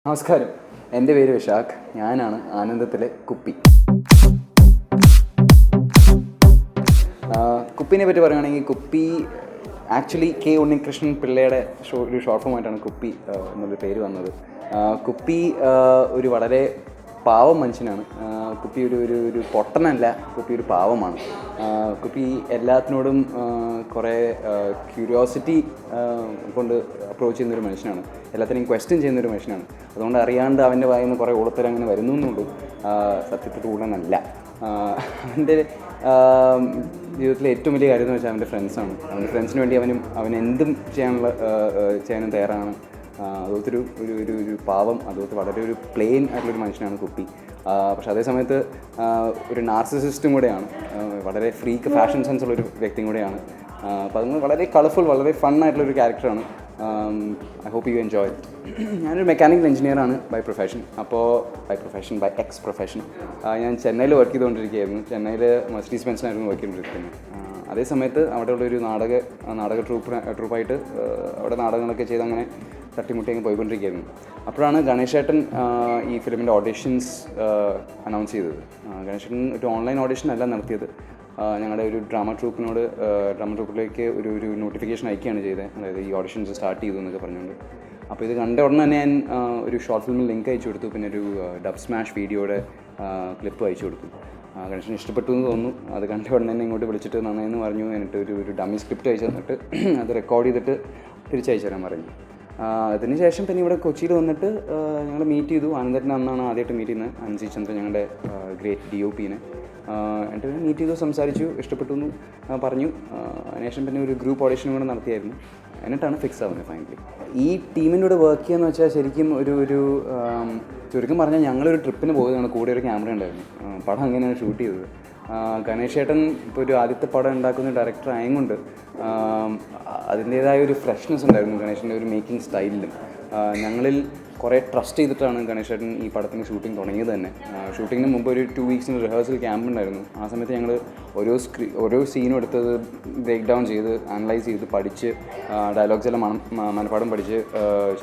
നമസ്കാരം, എൻ്റെ പേര് വിശാഖ്. ഞാനാണ് ആനന്ദത്തിലെ കുപ്പി. കുപ്പിനെ പറ്റി പറയുകയാണെങ്കിൽ കുപ്പി ആക്ച്വലി കെ ഉണ്ണികൃഷ്ണൻ പിള്ളയുടെ ഒരു ഷോർട്ട് ഫോമായിട്ടാണ് കുപ്പി എന്നുള്ളൊരു പേര് വന്നത്. കുപ്പി ഒരു വളരെ പാവം മനുഷ്യനാണ്. കുപ്പി ഒരു പൊട്ടനല്ല, കുപ്പി ഒരു പാവമാണ്. കുപ്പി എല്ലാത്തിനോടും കുറേ ക്യൂരിയോസിറ്റി കൊണ്ട് അപ്രോച്ച് ചെയ്യുന്നൊരു മനുഷ്യനാണ്. എല്ലാത്തിനെയും ക്വസ്റ്റ്യൻ ചെയ്യുന്നൊരു മനുഷ്യനാണ്. അതുകൊണ്ട് അറിയാണ്ട് അവൻ്റെ വായിൽ നിന്ന് കുറേ ഉളത്തരം അങ്ങനെ വരുന്നു എന്നുള്ളൂ. സത്യത്തിൽ ഉടനല്ല. അവൻ്റെ ജീവിതത്തിലെ ഏറ്റവും വലിയ കാര്യം എന്ന് വെച്ചാൽ അവൻ്റെ ഫ്രണ്ട്സാണ്. അവൻ്റെ ഫ്രണ്ട്സിന് വേണ്ടി അവൻ എന്തും ചെയ്യാനും തയ്യാറാണ്. അതുപോലത്തെ ഒരു പാവം, അതുപോലത്തെ വളരെ ഒരു പ്ലെയിൻ ആയിട്ടുള്ളൊരു മനുഷ്യനാണ് കുപ്പി. പക്ഷെ അതേ സമയത്ത് ഒരു നാർസിസിസ്റ്റും കൂടെയാണ്. വളരെ ഫ്രീക്ക് ഫാഷൻ സെൻസ് ഉള്ളൊരു വ്യക്തിയും കൂടെയാണ്. അപ്പോൾ അതുകൊണ്ട് വളരെ കളർഫുൾ, വളരെ ഫൺ ആയിട്ടുള്ളൊരു ക്യാരക്ടറാണ്. I hope you enjoy. ഞാനൊരു മെക്കാനിക്കൽ എഞ്ചിനീയറാണ് by profession. By ex profession. ഞാൻ ചെന്നൈയിൽ വർക്ക് ചെയ്തുകൊണ്ടിരിക്കുകയായിരുന്നു. ചെന്നൈയിൽ മെർസിഡീസ് ബെൻസിനായിരുന്നു വർക്ക് ചെയ്തുകൊണ്ടിരിക്കുന്നത്. അതേ സമയത്ത് അവിടെയുള്ളൊരു നാടക ട്രൂപ്പായിട്ട് അവിടെ നാടകങ്ങളൊക്കെ ചെയ്ത് അങ്ങനെ തട്ടിമുട്ടി അങ്ങ് പോയിക്കൊണ്ടിരിക്കുകയായിരുന്നു. അപ്പോഴാണ് ഗണേശേട്ടൻ ഈ ഫിലിമിൻ്റെ ഓഡിഷൻസ് അനൗൺസ് ചെയ്തത്. ഗണേശേട്ടൻ ഒരു ഓൺലൈൻ ഓഡിഷൻ അല്ല നടത്തിയത്. ഞങ്ങളുടെ ഒരു ഡ്രാമ ട്രൂപ്പിലേക്ക് ഒരു നോട്ടിഫിക്കേഷൻ അയക്കുകയാണ് ചെയ്തത്. അതായത് ഈ ഓഡിഷൻസ് സ്റ്റാർട്ട് ചെയ്തു എന്നൊക്കെ പറഞ്ഞുകൊണ്ട്. അപ്പോൾ ഇത് കണ്ട ഉടനെ തന്നെ ഞാൻ ഒരു ഷോർട്ട് ഫിലിമിൽ ലിങ്ക് അയച്ചു കൊടുത്തു. പിന്നെ ഒരു ഡബ് സ്മാഷ് വീഡിയോയുടെ ക്ലിപ്പ് അയച്ചു കൊടുത്തു. ഗണേശന് ഇഷ്ടപ്പെട്ടു എന്ന് തോന്നുന്നു. അത് കണ്ട ഉടനെ തന്നെ ഇങ്ങോട്ട് വിളിച്ചിട്ട് നന്നായെന്ന് പറഞ്ഞു. എന്നിട്ട് ഒരു ഡമ്മി സ്ക്രിപ്റ്റ് അയച്ചു തന്നിട്ട് അത് റെക്കോർഡ് ചെയ്തിട്ട് തിരിച്ചയച്ചു തരാൻ പറഞ്ഞു. അതിന് ശേഷം പിന്നെ ഇവിടെ കൊച്ചിയിൽ വന്നിട്ട് ഞങ്ങൾ മീറ്റ് ചെയ്തു. ആനന്ദേട്ടനെ അന്നാണ് ആദ്യമായിട്ട് മീറ്റ് ചെയ്യുന്നത്. അൻസി ചന്ദ്രൻ, ഞങ്ങളുടെ ഗ്രേറ്റ് DOP. എന്നിട്ട് മീറ്റ് ചെയ്തു, സംസാരിച്ചു, ഇഷ്ടപ്പെട്ടു എന്ന് പറഞ്ഞു. അതിനുശേഷം പിന്നെ ഒരു ഗ്രൂപ്പ് ഓഡിഷനും കൂടെ നടത്തിയായിരുന്നു. എന്നിട്ടാണ് ഫിക്സ് ആവുന്നത് ഫൈനലി. ഈ ടീമിൻ്റെ കൂടെ വർക്ക് ചെയ്യുകയെന്ന് വെച്ചാൽ ശരിക്കും ഒരു ചുരുക്കം പറഞ്ഞാൽ ഞങ്ങളൊരു ട്രിപ്പിന് പോയതാണ്. കൂടെ ഒരു ക്യാമറ ഉണ്ടായിരുന്നു. പടം അങ്ങനെയാണ് ഷൂട്ട് ചെയ്തത്. ഗണേശേട്ടൻ ഇപ്പോൾ ഒരു ആദ്യത്തെ പടം ഉണ്ടാക്കുന്ന ഡയറക്ടർ ആയതുകൊണ്ട് അതിൻ്റേതായ ഒരു ഫ്രഷ്നെസ് ഉണ്ടായിരുന്നു ഗണേശൻ്റെ ഒരു മേക്കിംഗ് സ്റ്റൈലിലും. ഞങ്ങളിൽ കുറേ ട്രസ്റ്റ് ചെയ്തിട്ടാണ് ഗണേശേട്ടൻ ഈ പടത്തിന് ഷൂട്ടിംഗ് തുടങ്ങിയത് തന്നെ. ഷൂട്ടിങ്ങിന് മുമ്പ് ഒരു 2 വീക്സിന് റിഹേഴ്സൽ ക്യാമ്പ് ഉണ്ടായിരുന്നു. ആ സമയത്ത് ഞങ്ങൾ ഓരോ സീനും എടുത്തത് ബ്രേക്ക് ഡൗൺ ചെയ്ത് അനലൈസ് ചെയ്ത് പഠിച്ച് ഡയലോഗ്സ് എല്ലാം മനപ്പാടം പഠിച്ച്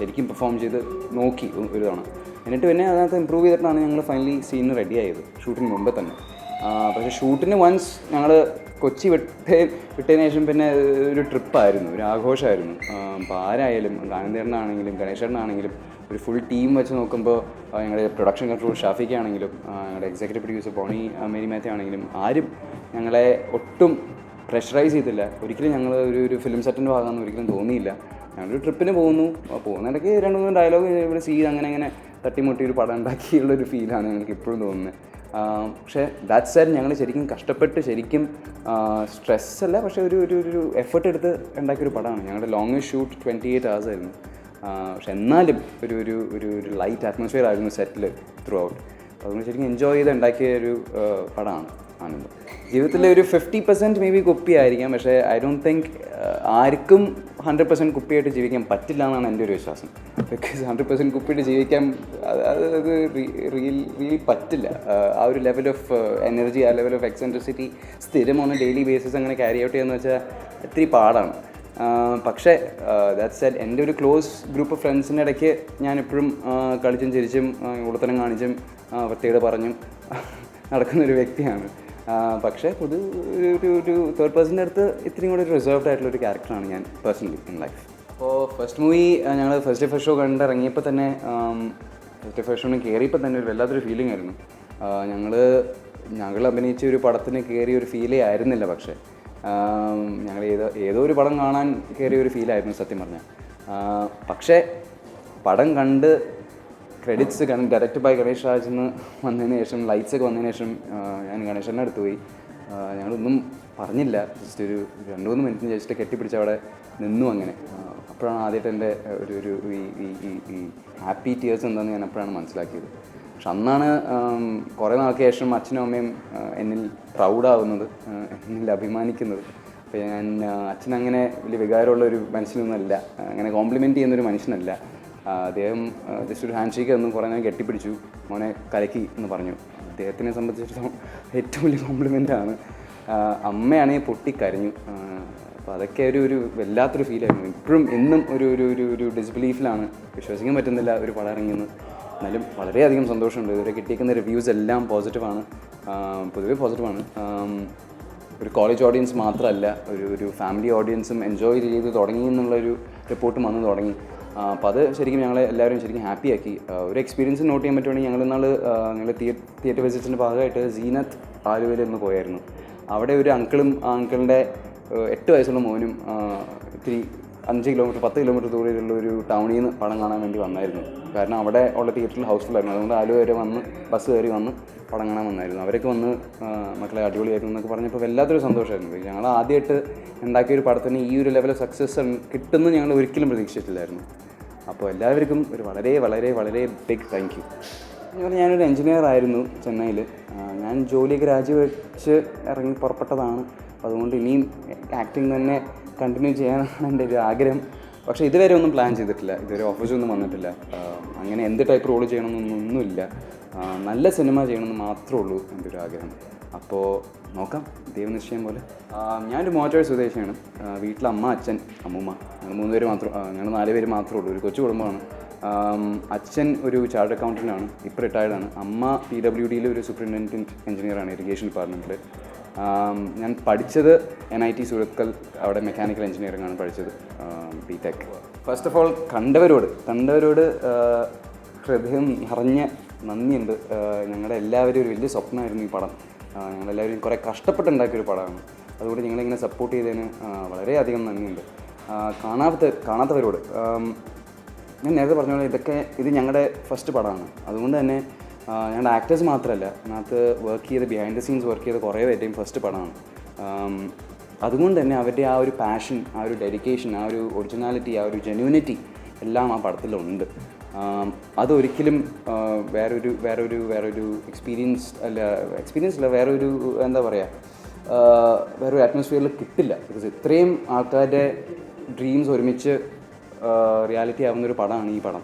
ശരിക്കും പെർഫോം ചെയ്ത് നോക്കി ഒരു തവണ. എന്നിട്ട് പിന്നെ അതിനകത്ത് ഇമ്പ്രൂവ് ചെയ്തിട്ടാണ് ഞങ്ങൾ ഫൈനലി സീനിന് റെഡി ആയത് ഷൂട്ടിന് മുമ്പ് തന്നെ. പക്ഷേ ഷൂട്ടിന് വൺസ് ഞങ്ങൾ കൊച്ചി വിട്ടതിന് ശേഷം പിന്നെ ഒരു ട്രിപ്പായിരുന്നു, ഒരു ആഘോഷമായിരുന്നു. അപ്പോൾ ആരായാലും ആനന്ദേട്ടനാണെങ്കിലും ഗണേശേട്ടനാണെങ്കിലും ഒരു ഫുൾ ടീം വെച്ച് നോക്കുമ്പോൾ ഞങ്ങളുടെ പ്രൊഡക്ഷൻ കൺട്രോൾ ഷാഫിക്കാണെങ്കിലും ഞങ്ങളുടെ എക്സിക്യൂട്ടീവ് പ്രൊഡ്യൂസർ ബോണി മേരി മാത്യു ആണെങ്കിലും ആരും ഞങ്ങളെ ഒട്ടും പ്രഷറൈസ് ചെയ്തില്ല. ഒരിക്കലും ഞങ്ങൾ ഒരു ഫിലിം സെറ്റിൻ്റെ ഭാഗമാണെന്ന് ഒരിക്കലും തോന്നിയില്ല. ഞങ്ങളൊരു ട്രിപ്പിന് പോകുന്നിടയ്ക്ക് 2-3 ഡയലോഗ് ഇവിടെ സീൻ അങ്ങനെ തട്ടിമുട്ടി ഒരു പടം ഉണ്ടാക്കിയുള്ളൊരു ഫീലാണ് ഞങ്ങൾക്ക് ഇപ്പോഴും തോന്നുന്നത്. പക്ഷേ ദാറ്റ് സെഡ് ഞങ്ങൾ ശരിക്കും കഷ്ടപ്പെട്ട് ശരിക്കും സ്ട്രെസ്സല്ല, പക്ഷേ ഒരു എഫേർട്ട് എടുത്ത് ഉണ്ടാക്കിയൊരു പടമാണ്. ഞങ്ങളുടെ ലോങ്ങസ്റ്റ് ഷൂട്ട് 28 hours ആയിരുന്നു. പക്ഷെ എന്നാലും ഒരു ലൈറ്റ് അറ്റ്മോസ്ഫിയർ ആയിരുന്നു സെറ്റിൽ ത്രൂ ഔട്ട്. അതുകൊണ്ട് ശരിക്കും എൻജോയ് ചെയ്ത് ഉണ്ടാക്കിയ ഒരു പടമാണ് ആനന്ദം. ജീവിതത്തിലെ ഒരു 50% മേ ബി കുപ്പിയായിരിക്കാം. പക്ഷേ ഐ ഡോണ്ട് തിങ്ക് ആർക്കും 100% കുപ്പിയായിട്ട് ജീവിക്കാൻ പറ്റില്ല എന്നാണ് എൻ്റെ ഒരു വിശ്വാസം. ബിക്കോസ് 100% കുപ്പിയായിട്ട് ജീവിക്കാൻ അത് റിയലി പറ്റില്ല. ആ ഒരു ലെവൽ ഓഫ് എനർജി, ആ ലെവൽ ഓഫ് എക്സെൻട്രിസിറ്റി സ്ഥിരം ഓൺ ഡെയിലി ബേസിസ് അങ്ങനെ ക്യാരി ഔട്ട് ചെയ്യുകയെന്ന് വെച്ചാൽ ഒത്തിരി പാടാണ്. പക്ഷേ ദാറ്റ് സെഡ് എൻ്റെ ഒരു ക്ലോസ് ഗ്രൂപ്പ് ഓഫ് ഫ്രണ്ട്സിൻ്റെ ഇടയ്ക്ക് ഞാൻ എപ്പോഴും കളിച്ചും ചിരിച്ചും ഉള്ളത്തരം കാണിച്ചും പ്രത്യേകത പറഞ്ഞും നടക്കുന്നൊരു വ്യക്തിയാണ്. പക്ഷേ ഒരു തേർഡ് പേഴ്സൻ്റെ അടുത്ത് ഇത്രയും കൂടി ഒരു റിസർവ്ഡ് ആയിട്ടുള്ളൊരു ക്യാരക്ടറാണ് ഞാൻ പേഴ്സണലി ഇൻ ലൈഫ്. അപ്പോൾ ഫസ്റ്റ് മൂവി ഞങ്ങൾ ഫസ്റ്റ് ഡേ ഫസ്റ്റ് ഷോ കണ്ടിറങ്ങിയപ്പോൾ തന്നെ ഫസ്റ്റ് ഡേ ഫസ്റ്റ് ഷോന് കയറിയപ്പോൾ തന്നെ ഒരു വല്ലാത്തൊരു ഫീലിംഗ് ആയിരുന്നു. ഞങ്ങൾ അഭിനയിച്ച ഒരു പടത്തിന് കയറിയ ഒരു ഫീലേ ആയിരുന്നില്ല. പക്ഷേ ഞങ്ങൾ ഏതോ ഒരു പടം കാണാൻ കയറിയ ഒരു ഫീലായിരുന്നു സത്യം പറഞ്ഞാൽ. പക്ഷേ പടം കണ്ട് credits direct by Ganesh Raj എന്ന് വന്നതിന് ശേഷം, ലൈറ്റ്സൊക്കെ വന്നതിന് ശേഷം ഞാൻ ഗണേശൻ്റെ അടുത്ത് പോയി. ഞങ്ങളൊന്നും പറഞ്ഞില്ല, ജസ്റ്റ് ഒരു 2-3 മിനിറ്റിന് ജസ്റ്റ് കെട്ടിപ്പിടിച്ച് അവിടെ നിന്നു. അങ്ങനെ അപ്പോഴാണ് ആദ്യമായിട്ട് എൻ്റെ ഒരു ഈ ഹാപ്പി ടീയേഴ്സ് എന്താണെന്ന് ഞാൻ അപ്പോഴാണ് മനസ്സിലാക്കിയത്. പക്ഷെ അന്നാണ് കുറേ നാൾക്ക് ശേഷം അച്ഛനും അമ്മയും എന്നിൽ പ്രൗഡാവുന്നത്, എന്നിൽ അഭിമാനിക്കുന്നത്. അപ്പോൾ അച്ഛനങ്ങനെ വലിയ വികാരമുള്ള ഒരു മനുഷ്യനൊന്നുമല്ല, അങ്ങനെ കോംപ്ലിമെൻറ്റ് ചെയ്യുന്നൊരു മനുഷ്യനല്ല. അദ്ദേഹം ജസ്റ്റ് ഒരു ഹാൻഡ് ഷേക്ക് തന്നു, കുറേ നേരം കെട്ടിപ്പിടിച്ചു, മോനെ കലക്കി എന്ന് പറഞ്ഞു. അദ്ദേഹത്തിനെ സംബന്ധിച്ചിടത്തോളം ഏറ്റവും വലിയ കോംപ്ലിമെൻ്റാണ്. അമ്മയാണെങ്കിൽ പൊട്ടിക്കരഞ്ഞു. അപ്പോൾ അതൊക്കെ ഒരു വല്ലാത്തൊരു ഫീലായിരുന്നു. ഇപ്പോഴും എന്നും ഒരു ഡിസ്ബിലീഫിലാണ്, വിശ്വസിക്കാൻ പറ്റുന്നില്ല ഒരു പടം ഇറങ്ങിയെന്ന്. എന്നാലും വളരെയധികം സന്തോഷമുണ്ട്. ഇതുവരെ കിട്ടിയിരിക്കുന്ന റിവ്യൂസ് എല്ലാം പോസിറ്റീവാണ്, പൊതുവേ പോസിറ്റീവാണ്. ഒരു കോളേജ് ഓഡിയൻസ് മാത്രമല്ല, ഒരു ഫാമിലി ഓഡിയൻസും എൻജോയ് ചെയ്ത് തുടങ്ങി എന്നുള്ളൊരു റിപ്പോർട്ടും വന്ന് തുടങ്ങി. അപ്പോൾ അത് ശരിക്കും ഞങ്ങളെ എല്ലാവരും ശരിക്കും ഹാപ്പിയാക്കി. ഒരു എക്സ്പീരിയൻസ് നോട്ട് ചെയ്യാൻ പറ്റുവാണെങ്കിൽ ഞങ്ങൾ തിയേറ്റർ വിസിറ്റ്സിൻ്റെ ഭാഗമായിട്ട് സീനത്ത് ആലുവയിൽ ഒന്ന് പോയായിരുന്നു. അവിടെ ഒരു അങ്കിളും ആ അങ്കിളിൻ്റെ 8 വയസ്സുള്ള മോനും ഇത്തിരി 5 കിലോമീറ്റർ 10 കിലോമീറ്റർ ദൂരെയുള്ള ഒരു ടൗണിൽ നിന്ന് പടം കാണാൻ വേണ്ടി വന്നായിരുന്നു. കാരണം അവിടെ ഉള്ള തിയേറ്ററിൽ ഹൗസ്ഫുള്ളായിരുന്നു. അതുകൊണ്ട് ആലുവ വരെ വന്ന് ബസ് കയറി വന്ന് പടം കാണാൻ വന്നായിരുന്നു. അവരൊക്കെ വന്ന് മക്കളെ അടിപൊളിയായിരുന്നു എന്നൊക്കെ പറഞ്ഞപ്പോൾ വല്ലാത്തൊരു സന്തോഷമായിരുന്നു. ഞങ്ങൾ ആദ്യമായിട്ട് ഉണ്ടാക്കിയൊരു പടത്തിന് ഈ ഒരു ലെവൽ സക്സസ് കിട്ടുമെന്ന് ഞങ്ങൾ ഒരിക്കലും പ്രതീക്ഷിച്ചിട്ടില്ലായിരുന്നു. അപ്പോൾ എല്ലാവർക്കും ഒരു വളരെ വളരെ വളരെ ബിഗ് താങ്ക് യു. ഞാനൊരു എൻജിനീയർ ആയിരുന്നു ചെന്നൈയിൽ. ഞാൻ ജോലിയൊക്കെ രാജിവെച്ച് ഇറങ്ങി പുറപ്പെട്ടതാണ്. അതുകൊണ്ട് ഇനിയും ആക്ടിങ് തന്നെ കണ്ടിന്യൂ ചെയ്യാനാണ് എൻ്റെ ഒരു ആഗ്രഹം. പക്ഷേ ഇതുവരെ ഒന്നും പ്ലാൻ ചെയ്തിട്ടില്ല, ഇതുവരെ ഓഫീസൊന്നും വന്നിട്ടില്ല. അങ്ങനെ എന്ത് ടൈപ്പ് റോൾ ചെയ്യണമെന്നൊന്നുമില്ല. നല്ല സിനിമ ചെയ്യണമെന്ന് മാത്രമേ ഉള്ളൂ എൻ്റെ ഒരു ആഗ്രഹം. അപ്പോൾ നോക്കാം, ദൈവനിശ്ചയം പോലെ. ഞാനൊരു മോറ്റോർ സ്വദേശിയാണ്. വീട്ടിൽ അമ്മ, അച്ഛൻ, അമ്മൂമ്മ, ഞങ്ങൾ 4 പേര് മാത്രമേ ഉള്ളൂ. ഒരു കൊച്ചു കുടുംബമാണ്. അച്ഛൻ ഒരു ചാർട്ടേഡ് അക്കൗണ്ടൻ്റാണ്, ഇപ്പോൾ റിട്ടയർഡാണ്. അമ്മ PWDയിൽ ഒരു സൂപ്രിൻറ്റൻഡൻറ്റ് എഞ്ചിനീയറാണ്, ഇറിഗേഷൻ ഡിപ്പാർട്ട്മെൻറ്റിൽ. ഞാൻ പഠിച്ചത് NIT സുരത്കൽ, അവിടെ മെക്കാനിക്കൽ എഞ്ചിനീയറിംഗ് ആണ് പഠിച്ചത്, BTech. ഫസ്റ്റ് ഓഫ് ഓൾ കണ്ടവരോട് ഹൃദയം നിറഞ്ഞ നന്ദിയുണ്ട്. ഞങ്ങളുടെ എല്ലാവരും ഒരു വലിയ സ്വപ്നമായിരുന്നു ഈ പടം. ഞങ്ങളെല്ലാവരും കുറേ കഷ്ടപ്പെട്ടുണ്ടാക്കിയൊരു പടമാണ്. അതുകൊണ്ട് ഞങ്ങളിങ്ങനെ സപ്പോർട്ട് ചെയ്തതിന് വളരെയധികം നന്ദിയുണ്ട്. കാണാത്തവരോട് ഞാൻ നേരത്തെ പറഞ്ഞ പോലെ ഇത് ഞങ്ങളുടെ ഫസ്റ്റ് പടമാണ്. അതുകൊണ്ട് തന്നെ ഞങ്ങളുടെ ആക്ടേഴ്സ് മാത്രമല്ല, അതിനകത്ത് വർക്ക് ചെയ്ത് ബിഹൈൻഡ് ദ സീൻസ് വർക്ക് ചെയ്ത കുറേ പേരുടെയും ഫസ്റ്റ് പടമാണ്. അതുകൊണ്ട് തന്നെ അവരുടെ ആ ഒരു പാഷൻ, ആ ഒരു ഡെഡിക്കേഷൻ, ആ ഒരു ഒറിജിനാലിറ്റി, ആ ഒരു ജെന്യൂനിറ്റി എല്ലാം ആ പടത്തിലുണ്ട്. അതൊരിക്കലും വേറൊരു എക്സ്പീരിയൻസ് അല്ല വേറൊരു എന്താ പറയുക, വേറൊരു അറ്റ്മോസ്ഫിയറിൽ കിട്ടില്ല. ബിക്കോസ് ഇത്രയും ആൾക്കാരുടെ ഡ്രീംസ് ഒരുമിച്ച് റിയാലിറ്റി ആവുന്നൊരു പടമാണ് ഈ പടം.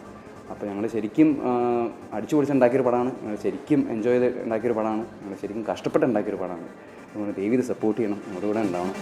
അപ്പോൾ ഞങ്ങൾ ശരിക്കും അടിച്ചു പൊളിച്ചുണ്ടാക്കിയൊരു പടമാണ്. ഞങ്ങൾ ശരിക്കും എൻജോയ് ചെയ്ത് ഉണ്ടാക്കിയൊരു പടമാണ്. ഞങ്ങൾ ശരിക്കും കഷ്ടപ്പെട്ട് ഉണ്ടാക്കിയൊരു പടമാണ്. അതുകൊണ്ട് ദയവ് ഇത് സപ്പോർട്ട് ചെയ്യണം, നമ്മുടെ കൂടെ ഉണ്ടാവണം.